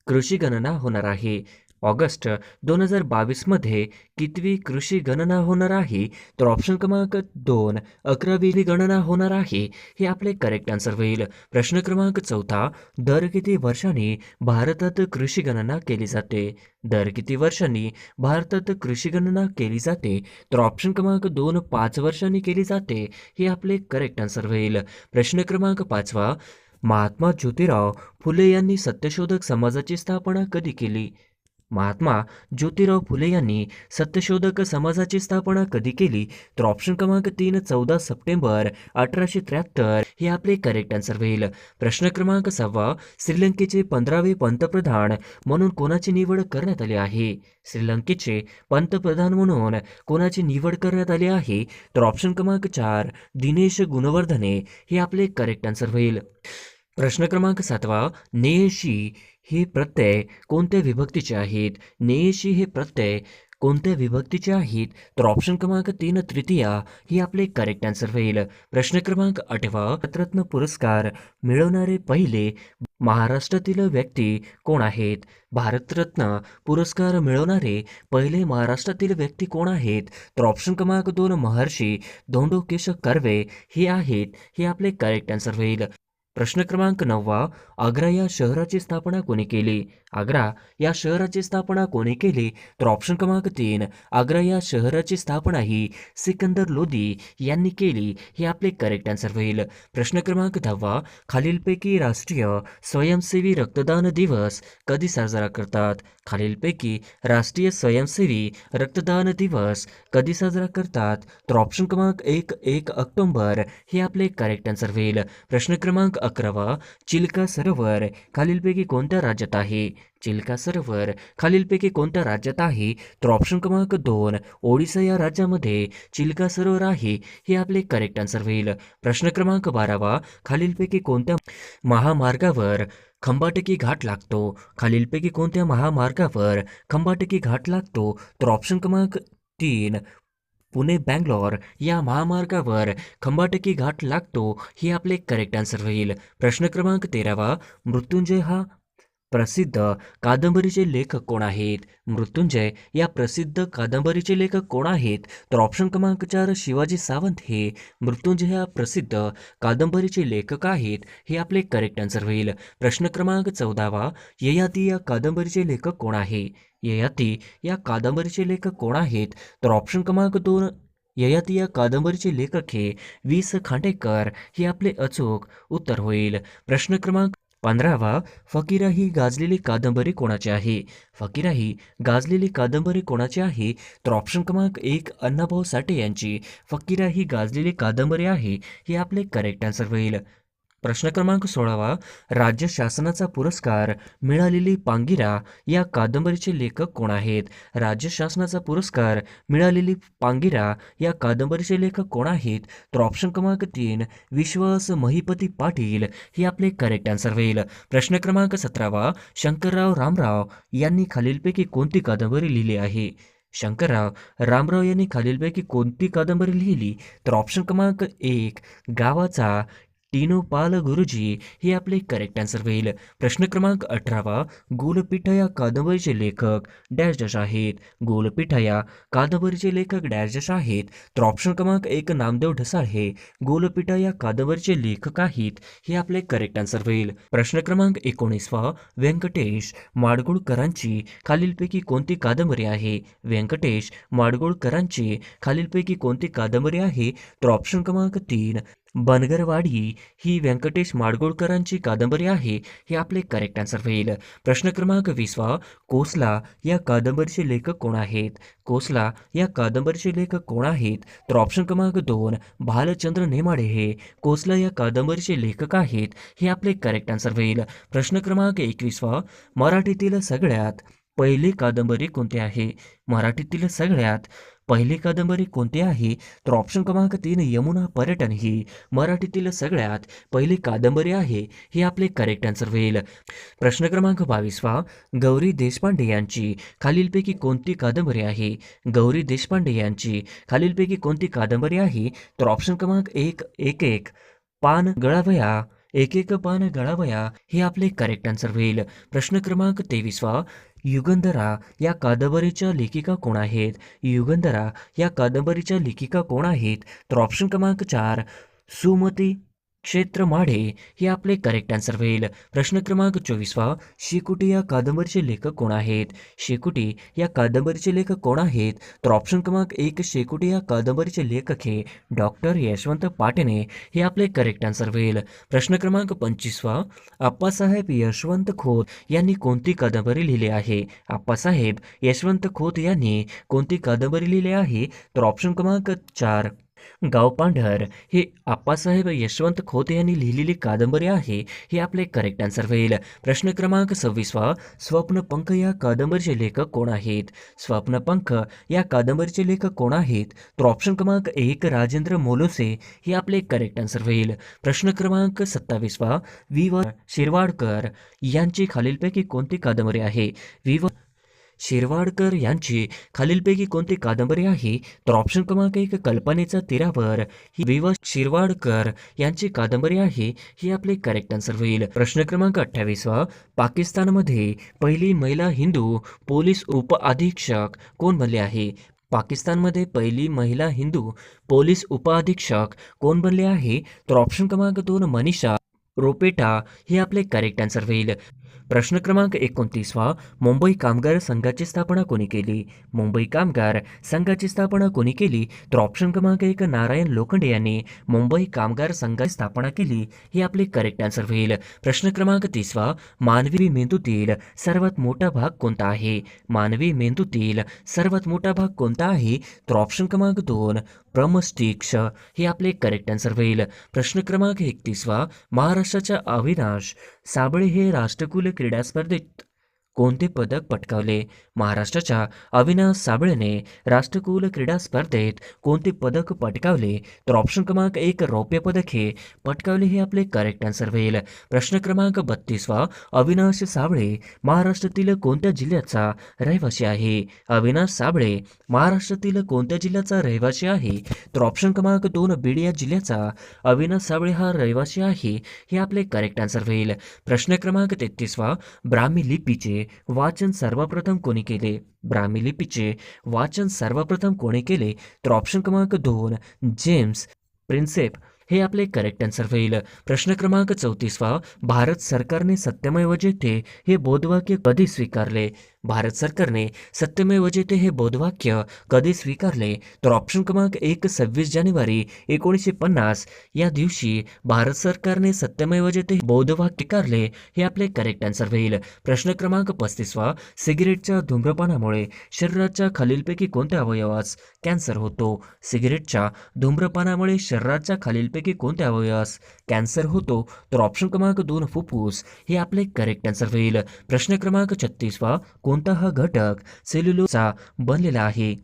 कृषी गणना होणार आहे? ऑगस्ट 2022 मध्ये कितवी कृषी गणना होणार आहे? तर ऑप्शन क्रमांक 2 11वी गणना होणार आहे हे आपले करेक्ट आन्सर होईल. प्रश्न क्रमांक चौथा, दर किती वर्षांनी भारतात कृषी गणना केली जाते? दर किती वर्षांनी भारतात कृषी गणना केली जाते? तर ऑप्शन क्रमांक 2 5 वर्षांनी केली जाते हे आपले करेक्ट आन्सर होईल. प्रश्न क्रमांक पाचवा, महात्मा ज्योतिराव फुले यांनी सत्यशोधक समाजाची स्थापना कधी केली? महात्मा ज्योतिराव फुले यांनी सत्यशोधक समाजाची स्थापना कधी केली? तर ऑप्शन क्रमांक 3 14 सप्टेंबर 1873 हे आपले करेक्ट आन्सर होईल. प्रश्न क्रमांक 6, श्रीलंकेचे 15वे पंतप्रधान म्हणून कोणाची निवड करण्यात आली आहे? श्रीलंकेचे पंतप्रधान म्हणून कोणाची निवड करण्यात आली आहे? तर ऑप्शन क्रमांक 4 दिनेश गुणवर्धने हे आपले करेक्ट आन्सर होईल. प्रश्न क्रमांक 7, नेयशी हे प्रत्यय कोणत्या विभक्तीचे आहेत? नेयशी हे प्रत्यय कोणत्या विभक्तीचे आहेत? तर ऑप्शन क्रमांक 3 तृतीया ही आपले करेक्ट आन्सर होईल. प्रश्न क्रमांक 8, भारतरत्न पुरस्कार मिळवणारे पहिले महाराष्ट्रातील व्यक्ती कोण आहेत? भारतरत्न पुरस्कार मिळवणारे पहिले महाराष्ट्रातील व्यक्ती कोण आहेत? तर ऑप्शन क्रमांक 2 महर्षी धोंडो केशव कर्वे हे आहेत हे आपले करेक्ट आन्सर होईल. प्रश्न क्रमांक 9, आग्रा या शहराची स्थापना कोणी केली? आग्रा या शहराची स्थापना कोणी केली? तर ऑप्शन क्रमांक 3 आग्रा या शहराची स्थापना ही सिकंदर लोदी यांनी केली हे आपले करेक्ट आन्सर होईल. प्रश्न क्रमांक 10, खालीलपैकी राष्ट्रीय स्वयंसेवी रक्तदान दिवस कधी साजरा करतात? खालीलपैकी राष्ट्रीय स्वयंसेवी रक्तदान दिवस कधी साजरा करतात? तर ऑप्शन क्रमांक 1 ऑक्टोबर हे आपले करेक्ट आन्सर होईल. प्रश्न क्रमांक 11, चिल्का सरोवर खालीलपैकी कोणत्या राज्यात आहे? चिल्का सरोवर खालीलपैकी कोणत्या राज्यात आहे? तर ऑप्शन क्रमांक 2 ओडिसा या राज्यामध्ये चिल्का सरोवर आहे हे आपले करेक्ट आन्सर होईल. प्रश्न क्रमांक 12, खालीलपैकी कोणत्या महामार्गावर खंबाटकी घाट लागतो? खालीलपैकी कोणत्या महामार्गावर खंबाटकी घाट लागतो? तर ऑप्शन क्रमांक 3 पुणे बँगलोर या महामार्गावर खंबाटकी घाट लागतो हे आपले करेक्ट आन्सर होईल. प्रश्न क्रमांक 13, मृत्युंजय हा प्रसिद्ध कादंबरीचे लेखक कोण आहेत? मृत्युंजय या प्रसिद्ध कादंबरीचे लेखक कोण आहेत? तर ऑप्शन क्रमांक 4 शिवाजी सावंत हे मृत्युंजय या प्रसिद्ध कादंबरीचे लेखक आहेत हे आपले करेक्ट आन्सर होईल. प्रश्न क्रमांक 14, ययाती या कादंबरीचे लेखक कोण आहे? ययाती या कादंबरीचे लेखक कोण आहेत? तर ऑप्शन क्रमांक 2 ययाती या कादंबरीचे लेखक हे वीस खांडेकर हे आपले अचूक उत्तर होईल. प्रश्न क्रमांक 15, फकीरा ही गाजलेली कादंबरी कोणाची आहे? फकीरा ही गाजलेली कादंबरी कोणाची आहे? तर ऑप्शन क्रमांक 1 अण्णाभाऊ साठे यांची फकीरा ही गाजलेली कादंबरी आहे हे आपले करेक्ट आन्सर होईल. प्रश्न क्रमांक 16, राज्य शासनाचा पुरस्कार मिळालेली पांगिरा या कादंबरीचे लेखक कोण आहेत? राज्य शासनाचा पुरस्कार मिळालेली पांगिरा या कादंबरीचे लेखक कोण आहेत? तर ऑप्शन क्रमांक 3 विश्वास महिपती पाटील हे आपले करेक्ट आन्सर होईल. प्रश्न क्रमांक 17, शंकरराव रामराव यांनी खालीलपैकी कोणती कादंबरी लिहिली आहे? शंकरराव रामराव यांनी खालीलपैकी कोणती कादंबरी लिहिली? तर ऑप्शन क्रमांक 1 गावाचा टीनो पाल गुरुजी हे आपले करेक्ट आन्सर होईल. प्रश्न क्रमांक 18, गोलपीठ या कादंबरीचे लेखक डॅश डॅश आहेत? गोलपीठ या कादंबरीचे लेखक डॅश डॅश आहेत? तर ऑप्शन क्रमांक 1 नामदेव ढसाळ हे गोलपीठ या कादंबरीचे लेखक आहेत हे आपले करेक्ट आन्सर होईल. प्रश्न क्रमांक 19, व्यंकटेश माडगूळकरांची खालीलपैकी कोणती कादंबरी आहे? व्यंकटेश माडगूळकरांची खालीलपैकी कोणती कादंबरी आहे? तर ऑप्शन क्रमांक 3 बनगरवाडी ही व्यंकटेश माडगूळकरांची कादंबरी आहे हे आपले करेक्ट आन्सर होईल. प्रश्न क्रमांक 20, कोसला या कादंबरीचे लेखक कोण आहेत? कोसला या कादंबरीचे लेखक कोण आहेत? तर ऑप्शन क्रमांक 2 भालचंद्र नेमाडे हे कोसला या कादंबरीचे लेखक आहेत हे आपले करेक्ट आन्सर होईल. प्रश्न क्रमांक 21, मराठीतील सगळ्यात पहिली कादंबरी कोणती आहे? मराठीतील सगळ्यात पहिली कादंबरी कोणती आहे? तर ऑप्शन क्रमांक 3 यमुना पर्यटन ही मराठीतील सगळ्यात पहिली कादंबरी आहे. हे आपले करेक्ट आन्सर होईल. प्रश्न क्रमांक 22 गौरी देशपांडे यांची खालीलपैकी कोणती कादंबरी आहे? गौरी देशपांडे यांची खालीलपैकी कोणती कादंबरी आहे? तर ऑप्शन क्रमांक 1 एक एक पान गळावया, एक एक पान गळावया हे आपले करेक्ट आन्सर होईल. प्रश्न क्रमांक 23 युगंधरा या कादंबरीच्या लेखिका कोण आहेत? युगंधरा या कादंबरीच्या लेखिका कोण आहेत? तर ऑप्शन क्रमांक 4 सुमती क्षेत्र माढे हे आपले करेक्ट आन्सर होईल. प्रश्न क्रमांक 24 शेकोटी या कादंबरीचे लेखक कोण आहेत? शेकोटी या कादंबरीचे लेखक कोण आहेत? तर ऑप्शन क्रमांक 1 शेकोटी या कादंबरीचे लेखक हे डॉक्टर यशवंत पाटणे हे आपले करेक्ट आन्सर होईल. प्रश्न क्रमांक 25 आप्पासाहेब यशवंत खोत यांनी कोणती कादंबरी लिहिली आहे? आप्पासाहेब यशवंत खोत यांनी कोणती कादंबरी लिहिली आहे? तर ऑप्शन क्रमांक 4 गावपांढर हे आप्पासाहेब यशवंत खोत यांनी लिहिलेली कादंबरी आहे. हे आपले करेक्ट आन्सर होईल. प्रश्न क्रमांक 26 स्वप्नपंख या कादंबरीचे लेखक कोण आहेत? स्वप्नपंख या कादंबरीचे लेखक कोण आहेत? तर ऑप्शन क्रमांक 1 राजेंद्र मोलोसे हे आपले करेक्ट आन्सर होईल. प्रश्न क्रमांक 27 वि व शिरवाडकर यांची खालीलपैकी कोणती कादंबरी आहे? वि व शिरवाडकर यांची खालीलपैकी कोणती कादंबरी आहे? तर ऑप्शन क्रमांक 1 कल्पनेचा तीरावर ही वि व शिरवाडकर यांची कादंबरी आहे. ही आपले करेक्ट आन्सर होईल. प्रश्न क्रमांक 28 पाकिस्तानमध्ये पहिली महिला हिंदू पोलीस उपअधीक्षक कोण बनले आहे? पाकिस्तानमध्ये पहिली महिला हिंदू पोलीस उपअधीक्षक कोण बनले आहे? तर ऑप्शन क्रमांक 2 मनीषा रोपेटा हे आपले करेक्ट आन्सर होईल. प्रश्न क्रमांक 29 मुंबई कामगार संघाची स्थापना कोणी केली? मुंबई कामगार संघाची स्थापना कोणी केली? तर ऑप्शन क्रमांक 1 नारायण लोखंडे यांनी मुंबई कामगार संघाची स्थापना केली. हे आपले करेक्ट आन्सर होईल. प्रश्न क्रमांक 30 मानवी मेंदूतील सर्वात मोठा भाग कोणता आहे? मानवी मेंदूतील सर्वात मोठा भाग कोणता आहे? तर ऑप्शन क्रमांक 2 ब्रह्मस्टिक्स हे आपले करेक्ट आन्सर होईल. प्रश्न क्रमांक 31 महाराष्ट्राच्या अविनाश साबळे हे राष्ट्रकुल क्रीडा स्पर्धेत कोणते पदक पटकावले? महाराष्ट्राच्या अविनाश साबळेने राष्ट्रकुल क्रीडा स्पर्धेत कोणते पदक पटकावले? तर ऑप्शन क्रमांक 1 रौप्य पदक हे पटकावले. हे आपले करेक्ट आन्सर होईल. प्रश्न क्रमांक 32 अविनाश साबळे महाराष्ट्रातील कोणत्या जिल्ह्याचा रहिवासी आहे? अविनाश साबळे महाराष्ट्रातील कोणत्या जिल्ह्याचा रहिवासी आहे? तर ऑप्शन क्रमांक 2 बीड या जिल्ह्याचा अविनाश साबळे हा रहिवासी आहे. हे आपले करेक्ट आन्सर होईल. प्रश्न क्रमांक 33 ब्राह्मी लिपीचे वाचन सर्वप्रथम कोणी केले? ब्राह्मी लिपीचे वाचन सर्वप्रथम कोणी केले? तर ऑप्शन क्रमांक 2 जेम्स प्रिन्सेप हे आपले करेक्ट आन्सर होईल. प्रश्न क्रमांक 34 भारत सरकारने सत्यमेव जयते हे बोधवाक्य कधी स्वीकारले? भारत सरकारने सत्यमेव जयते हे बोधवाक्य कधी स्वीकारले? तर ऑप्शन क्रमांक 1 26 जानेवारी 1950 या दिवशी भारत सरकारने सत्यमेव जयते हे बोधवाक्य स्वीकारले. हे आपले करेक्ट आन्सर होईल. प्रश्न क्रमांक 35 सिगरेटच्या धूम्रपानामुळे शरीराच्या खालीलपैकी कोणत्या अवयवास कॅन्सर होतो? सिगरेटच्या धूम्रपानामुळे शरीराच्या खालीलपैकी कोणत्या अवयवास कॅन्सर होतो? तर ऑप्शन क्रमांक 2 फुफ्फुस हे आपले करेक्ट आन्सर होईल. प्रश्न क्रमांक 36 कोणता हा घटक सेल्युलोजचा बनलेला आहे?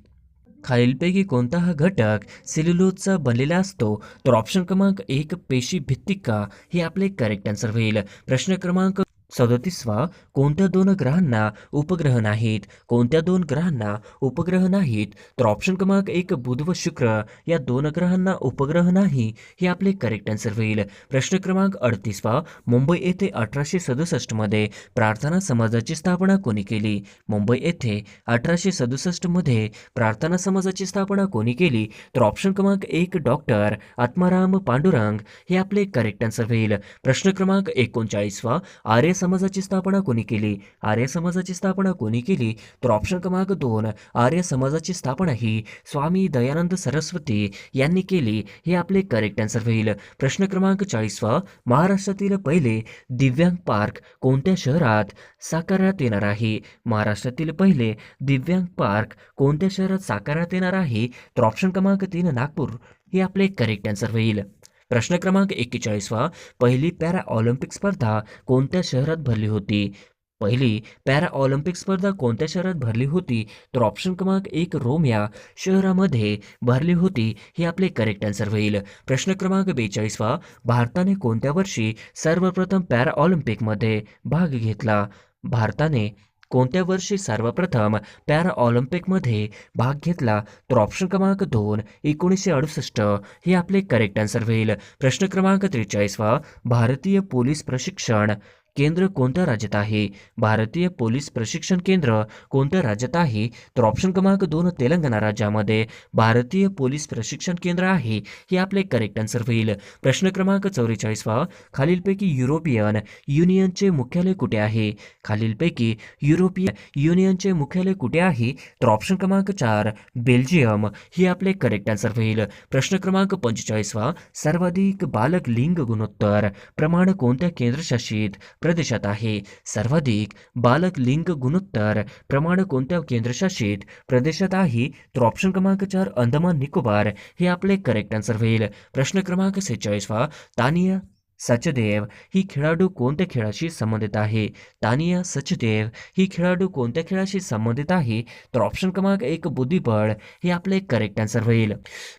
खालीलपैकी कोणता हा घटक सेल्युलोजचा बनलेला असतो? तर ऑप्शन क्रमांक 1 पेशी भित्तिका हे आपले करेक्ट आन्सर होईल. प्रश्न क्रमांक 37 कोणत्या 2 ग्रहांना उपग्रह नाहीत? कोणत्या 2 ग्रहांना उपग्रह नाहीत? तर ऑप्शन क्रमांक 1 बुध व शुक्र या 2 ग्रहांना उपग्रह नाही. हे आपले करेक्ट आन्सर होईल. प्रश्न क्रमांक 38 मुंबई येथे 1867 मध्ये प्रार्थना समाजाची स्थापना कोणी केली? मुंबई येथे 1867 मध्ये प्रार्थना समाजाची स्थापना कोणी केली? तर ऑप्शन क्रमांक 1 डॉक्टर आत्माराम पांडुरंग हे आपले करेक्ट आन्सर होईल. प्रश्न क्रमांक 39 आर्य समाजाची स्थापना कोणी केली? आर्य समाजाची स्थापना कोणी केली? तर ऑप्शन क्रमांक 2 आर्य समाजाची स्थापना ही स्वामी दयानंद सरस्वती यांनी केली. हे आपले करेक्ट आन्सर होईल. प्रश्न क्रमांक 40 महाराष्ट्रातील पहिले दिव्यांग पार्क कोणत्या शहरात साकारण्यात येणार आहे? महाराष्ट्रातील पहिले दिव्यांग पार्क कोणत्या शहरात साकारण्यात येणार आहे? तर ऑप्शन क्रमांक 3 नागपूर हे आपले करेक्ट आन्सर होईल. प्रश्न क्रमांक 41 पहिली पॅरा ऑलिम्पिक स्पर्धा कोणत्या शहरात भरली होती? पहिली पॅरा ऑलिम्पिक स्पर्धा कोणत्या शहरात भरली होती? तर ऑप्शन क्रमांक 1 रोम या शहरामध्ये भरली होती. हे आपले करेक्ट आन्सर होईल. प्रश्न क्रमांक 42 भारताने कोणत्या वर्षी सर्वप्रथम पॅरा ऑलिम्पिकमध्ये भाग घेतला? भारताने कोणत्या वर्षी सर्वप्रथम पॅरा ऑलिम्पिकमध्ये भाग घेतला? तर ऑप्शन क्रमांक 2 1968 हे आपले करेक्ट आन्सर होईल. प्रश्न क्रमांक 43 भारतीय पोलीस प्रशिक्षण केंद्र कोणत्या राज्यात आहे? भारतीय पोलीस प्रशिक्षण केंद्र कोणत्या राज्यात आहे? तर ऑप्शन क्रमांक 2 तेलंगणा राज्यामध्ये भारतीय पोलीस प्रशिक्षण केंद्र आहे. हे आपले करेक्ट आन्सर होईल. प्रश्न क्रमांक 44 खालीलपैकी युरोपियन युनियनचे मुख्यालय कुठे आहे? खालीलपैकी युरोपियन युनियनचे मुख्यालय कुठे आहे? तर ऑप्शन क्रमांक 4 बेल्जियम हे आपले करेक्ट आन्सर होईल. प्रश्न क्रमांक 45 सर्वाधिक बालक लिंग गुणोत्तर प्रमाण कोणत्या केंद्रशासित प्रदेशात आहे? सर्वाधिक बालक लिंग गुणोत्तर प्रमाण कोणत्या केंद्रशासित प्रदेशात आहे? तर ऑप्शन क्रमांक 4 अंदमान निकोबार हे आपले करेक्ट आन्सर होईल. प्रश्न क्रमांक 46 तानिया सचदेव ही खेळाडू कोणत्या खेळाशी संबंधित आहे? तानिया सचदेव ही खेळाडू कोणत्या खेळाशी संबंधित आहे? तर ऑप्शन क्रमांक 1 बुद्धिबळ हे आपले करेक्ट आन्सर होईल.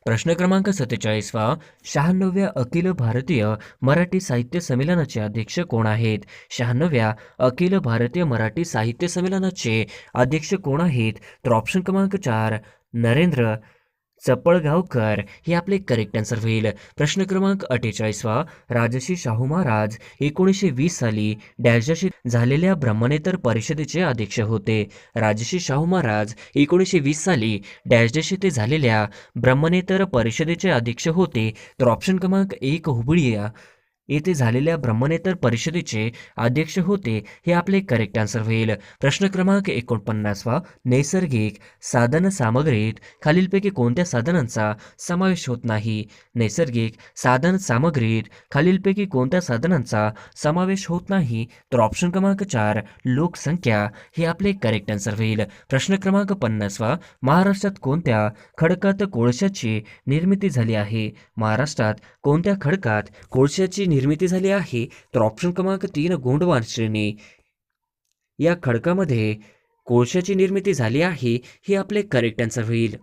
प्रश्न क्रमांक 47 96व्या अखिल भारतीय मराठी साहित्य संमेलनाचे अध्यक्ष कोण आहेत? 96व्या अखिल भारतीय मराठी साहित्य संमेलनाचे अध्यक्ष कोण आहेत? तर ऑप्शन क्रमांक 4 नरेंद्र चपळगावकर हे आपले करेक्ट आन्सर होईल. प्रश्न क्रमांक 48 राजर्षी शाहू महाराज 1920 साली डॅशशी झालेल्या ब्रह्मनेतर परिषदेचे अध्यक्ष होते. राजर्षी शाहू महाराज 1920 साली डॅश येथे झालेल्या ब्रह्मनेतर परिषदेचे अध्यक्ष होते. तर ऑप्शन क्रमांक 1 हुबळी येथे झालेल्या ब्रह्मनेतर परिषदेचे अध्यक्ष होते. हे आपले करेक्ट आन्सर होईल. प्रश्न क्रमांक 49 नैसर्गिक साधन सामग्रीत खालीलपैकी कोणत्या साधनांचा समावेश होत नाही? नैसर्गिक साधन सामग्रीत खालीलपैकी कोणत्या साधनांचा समावेश होत नाही? तर ऑप्शन क्रमांक 4 लोकसंख्या हे आपले करेक्ट आन्सर होईल. प्रश्न क्रमांक 50 महाराष्ट्रात कोणत्या खडकात कोळशाची निर्मिती झाली आहे? महाराष्ट्रात कोणत्या खडकात कोळशाची निर्मिती झाली आहे? तर ऑप्शन क्रमांक 3 गोंडवाना श्रेणी या खडकामध्ये कोळशाची निर्मिती झाली आहे. हे आपले करेक्ट आन्सर होईल.